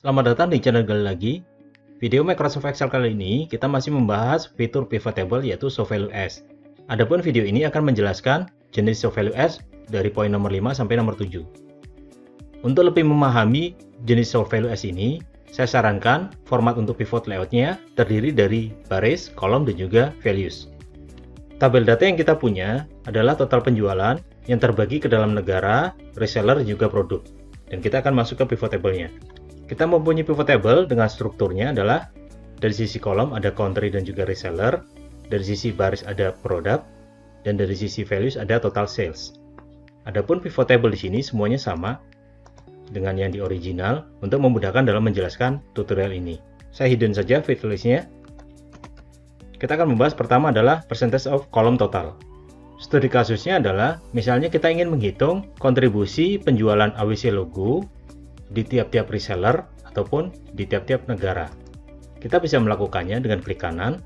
Selamat datang di channel Gali lagi. Video Microsoft Excel kali ini kita masih membahas fitur pivot table yaitu show value as. Adapun video ini akan menjelaskan jenis show value as dari poin nomor 5 sampai nomor 7. Untuk lebih memahami jenis show value as ini, saya sarankan format untuk pivot layoutnya terdiri dari baris, kolom, dan juga values. Tabel data yang kita punya adalah total penjualan yang terbagi ke dalam negara, reseller, juga produk. Dan kita akan masuk ke pivot table-nya. Kita mempunyai pivot table dengan strukturnya adalah dari sisi kolom ada country dan juga reseller, dari sisi baris ada product, dan dari sisi values ada total sales. Adapun pivot table di sini semuanya sama dengan yang di original untuk memudahkan dalam menjelaskan tutorial ini. Saya hidden saja fit list-nya. Kita akan membahas pertama adalah percentage of column total. Studi kasusnya adalah misalnya kita ingin menghitung kontribusi penjualan AWC logo di tiap-tiap reseller ataupun di tiap-tiap negara. Kita bisa melakukannya dengan klik kanan,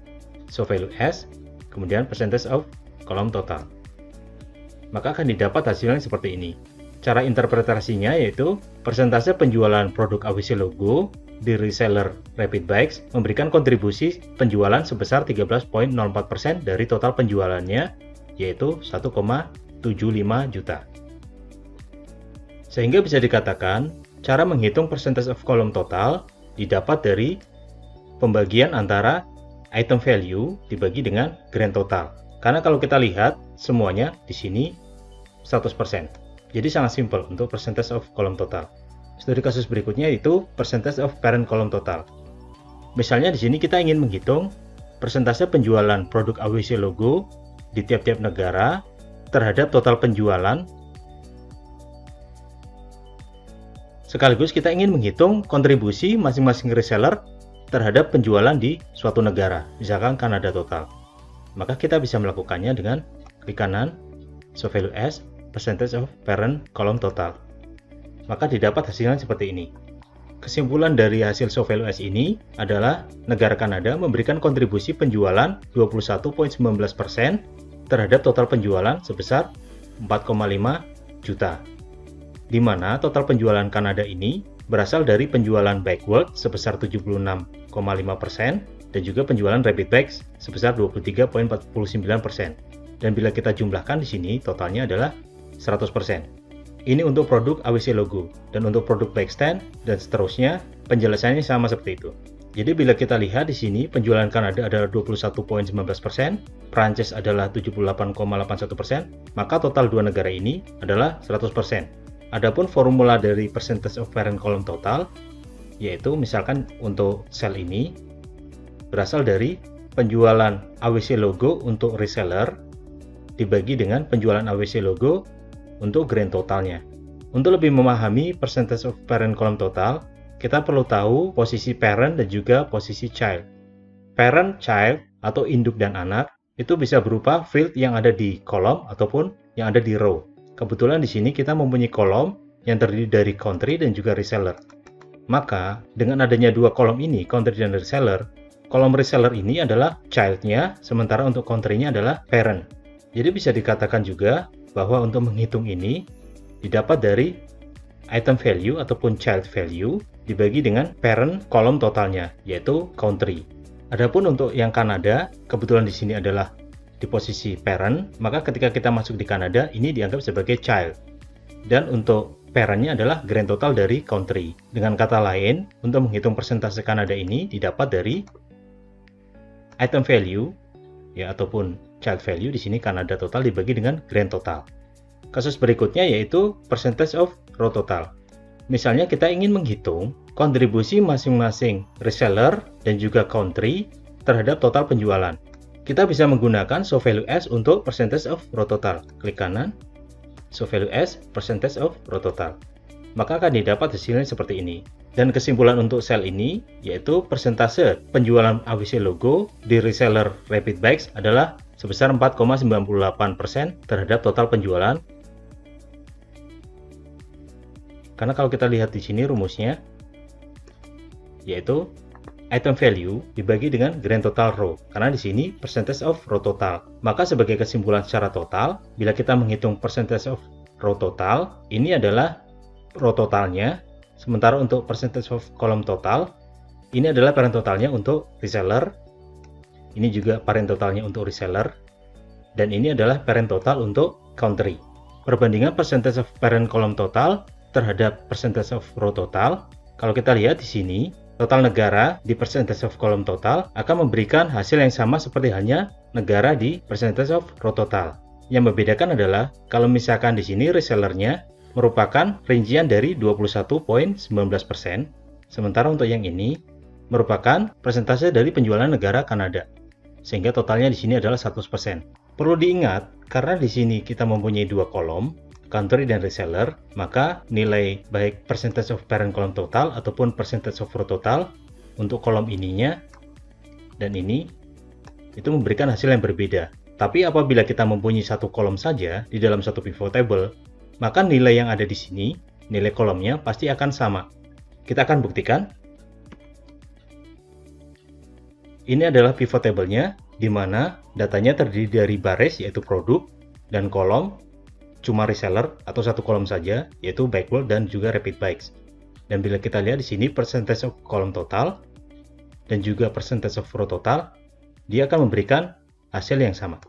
show value as, kemudian percentage of column total. Maka akan didapat hasilnya seperti ini. Cara interpretasinya yaitu persentase penjualan produk AWC logo di reseller Rapid Bikes memberikan kontribusi penjualan sebesar 13.04% dari total penjualannya, yaitu 1,75 juta. Sehingga bisa dikatakan cara menghitung percentage of column total didapat dari pembagian antara item value dibagi dengan grand total. Karena kalau kita lihat semuanya di sini 100%. Jadi sangat simpel untuk percentage of column total. Studi kasus berikutnya itu percentage of parent column total. Misalnya di sini kita ingin menghitung persentase penjualan produk AWC logo di tiap-tiap negara terhadap total penjualan. Sekaligus kita ingin menghitung kontribusi masing-masing reseller terhadap penjualan di suatu negara, misalkan Kanada total. Maka kita bisa melakukannya dengan klik kanan, show value as, percentage of parent column total. Maka didapat hasilnya seperti ini. Kesimpulan dari hasil show value as ini adalah negara Kanada memberikan kontribusi penjualan 21.19% terhadap total penjualan sebesar 4,5 juta. Di mana total penjualan Kanada ini berasal dari penjualan Bikeworks sebesar 76,5% dan juga penjualan Rapid Bikes sebesar 23,49%. Dan bila kita jumlahkan di sini totalnya adalah 100%. Ini untuk produk AWC logo, dan untuk produk bike stand dan seterusnya penjelasannya sama seperti itu. Jadi bila kita lihat di sini penjualan Kanada adalah 21,19%, Prancis adalah 78,81%, maka total dua negara ini adalah 100%. Adapun formula dari percentage of parent column total, yaitu misalkan untuk sel ini berasal dari penjualan AWC logo untuk reseller dibagi dengan penjualan AWC logo untuk grand totalnya. Untuk lebih memahami percentage of parent column total, kita perlu tahu posisi parent dan juga posisi child. Parent, child, atau induk dan anak itu bisa berupa field yang ada di kolom ataupun yang ada di row. Kebetulan di sini kita mempunyai kolom yang terdiri dari country dan juga reseller. Maka dengan adanya dua kolom ini, country dan reseller, kolom reseller ini adalah child-nya, sementara untuk country-nya adalah parent. Jadi bisa dikatakan juga bahwa untuk menghitung ini didapat dari item value ataupun child value dibagi dengan parent kolom totalnya, yaitu country. Adapun untuk yang Kanada, kebetulan di sini adalah di posisi parent, maka ketika kita masuk di Kanada, ini dianggap sebagai child. Dan untuk parent-nya adalah grand total dari country. Dengan kata lain, untuk menghitung persentase Kanada ini didapat dari item value, ya ataupun child value, di sini Kanada total dibagi dengan grand total. Kasus berikutnya yaitu percentage of row total. Misalnya kita ingin menghitung kontribusi masing-masing reseller dan juga country terhadap total penjualan. Kita bisa menggunakan show value as untuk percentage of row total. Klik kanan, show value as, percentage of row total. Maka akan didapat hasilnya seperti ini. Dan kesimpulan untuk sel ini yaitu persentase penjualan AWC logo di reseller Rapid Bikes adalah sebesar 4,98% terhadap total penjualan. Karena kalau kita lihat di sini rumusnya yaitu item value dibagi dengan grand total row, karena di sini percentage of row total. Maka sebagai kesimpulan secara total, bila kita menghitung percentage of row total, ini adalah row totalnya Sementara untuk percentage of column total, ini adalah parent totalnya untuk reseller, ini juga parent totalnya untuk reseller, dan ini adalah parent total untuk country. Perbandingan percentage of parent column total terhadap percentage of row total, kalau kita lihat di sini, total negara di percentage of column total akan memberikan hasil yang sama seperti halnya negara di percentage of row total. Yang membedakan adalah kalau misalkan di sini resellernya merupakan rincian dari 21,19%, sementara untuk yang ini merupakan persentase dari penjualan negara Kanada, sehingga totalnya di sini adalah 100%. Perlu diingat, karena di sini kita mempunyai dua kolom, country dan reseller, maka nilai baik percentage of parent column total ataupun percentage of row total untuk kolom ininya dan ini itu memberikan hasil yang berbeda. Tapi apabila kita mempunyai satu kolom saja di dalam satu pivot table, maka nilai yang ada di sini, nilai kolomnya pasti akan sama. Kita akan buktikan. Ini adalah pivot table-nya, di mana datanya terdiri dari baris yaitu produk dan kolom cuma reseller atau satu kolom saja yaitu backward dan juga repeat bikes. Dan bila kita lihat di sini percentage of column total dan juga percentage of row total, dia akan memberikan hasil yang sama.